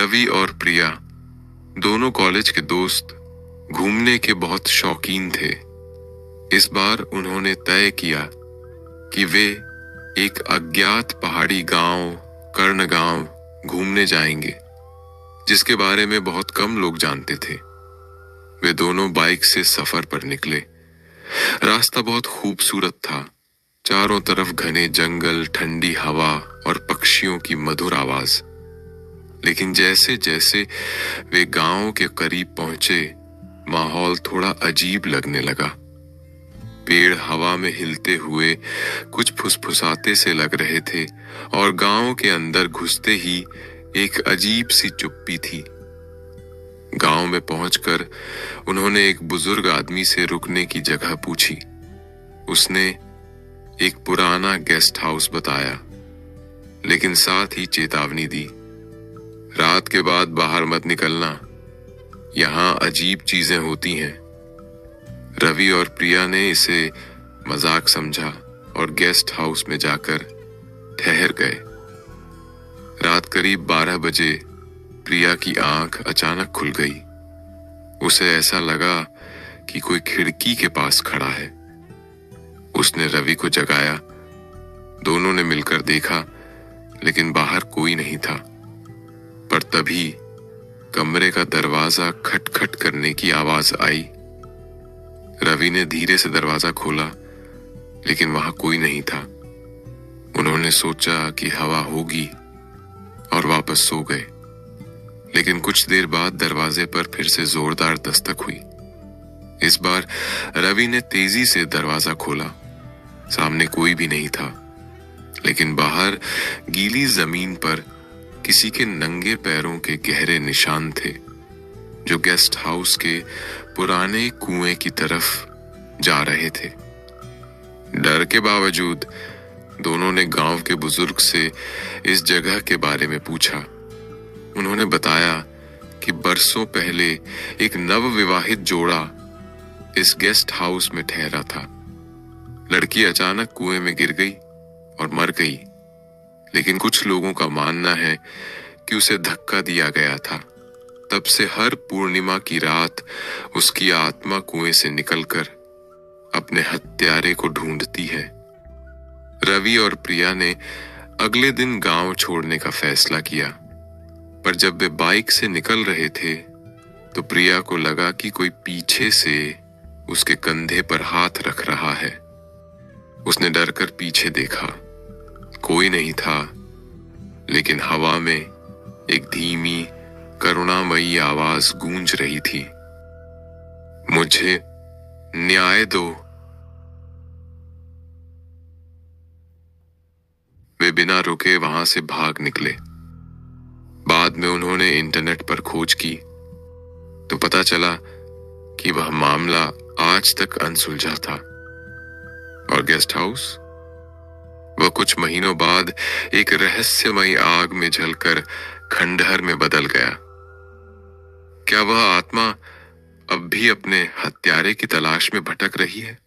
रवि और प्रिया दोनों कॉलेज के दोस्त घूमने के बहुत शौकीन थे। इस बार उन्होंने तय किया कि वे एक अज्ञात पहाड़ी गांव कर्ण गांव घूमने जाएंगे, जिसके बारे में बहुत कम लोग जानते थे। वे दोनों बाइक से सफर पर निकले। रास्ता बहुत खूबसूरत था। चारों तरफ घने जंगल, ठंडी हवा और पक्षियों की मधुर आवाज। लेकिन जैसे जैसे वे गांव के करीब पहुंचे, माहौल थोड़ा अजीब लगने लगा। पेड़ हवा में हिलते हुए कुछ फुसफुसाते से लग रहे थे और गांव के अंदर घुसते ही एक अजीब सी चुप्पी थी। गांव में पहुंचकर उन्होंने एक बुजुर्ग आदमी से रुकने की जगह पूछी। उसने एक पुराना गेस्ट हाउस बताया, लेकिन साथ ही चेतावनी दी, रात के बाद बाहर मत निकलना, यहां अजीब चीजें होती हैं। रवि और प्रिया ने इसे मजाक समझा और गेस्ट हाउस में जाकर ठहर गए। रात करीब 12 बजे प्रिया की आंख अचानक खुल गई। उसे ऐसा लगा कि कोई खिड़की के पास खड़ा है। उसने रवि को जगाया। दोनों ने मिलकर देखा, लेकिन बाहर कोई नहीं था। पर तभी कमरे का दरवाजा खटखट करने की आवाज आई। रवि ने धीरे से दरवाजा खोला, लेकिन वहां कोई नहीं था। उन्होंने सोचा कि हवा होगी और वापस सो गए। लेकिन कुछ देर बाद दरवाजे पर फिर से जोरदार दस्तक हुई। इस बार रवि ने तेजी से दरवाजा खोला। सामने कोई भी नहीं था, लेकिन बाहर गीली जमीन पर किसी के नंगे पैरों के गहरे निशान थे, जो गेस्ट हाउस के पुराने कुएं की तरफ जा रहे थे। डर के बावजूद दोनों ने गांव के बुजुर्ग से इस जगह के बारे में पूछा। उन्होंने बताया कि बरसों पहले एक नवविवाहित जोड़ा इस गेस्ट हाउस में ठहरा था। लड़की अचानक कुएं में गिर गई और मर गई, लेकिन कुछ लोगों का मानना है कि उसे धक्का दिया गया था। तब से हर पूर्णिमा की रात उसकी आत्मा कुएं से निकलकर अपने हत्यारे को ढूंढती है। रवि और प्रिया ने अगले दिन गांव छोड़ने का फैसला किया, पर जब वे बाइक से निकल रहे थे तो प्रिया को लगा कि कोई पीछे से उसके कंधे पर हाथ रख रहा है। उसने डरकर पीछे देखा। कोई नहीं था, लेकिन हवा में एक धीमी करुणामयी आवाज गूंज रही थी, मुझे न्याय दो। वे बिना रुके वहां से भाग निकले। बाद में उन्होंने इंटरनेट पर खोज की तो पता चला कि वह मामला आज तक अनसुलझा था। और गेस्ट हाउस, वह कुछ महीनों बाद एक रहस्यमयी आग में जलकर खंडहर में बदल गया। क्या वह आत्मा अब भी अपने हत्यारे की तलाश में भटक रही है?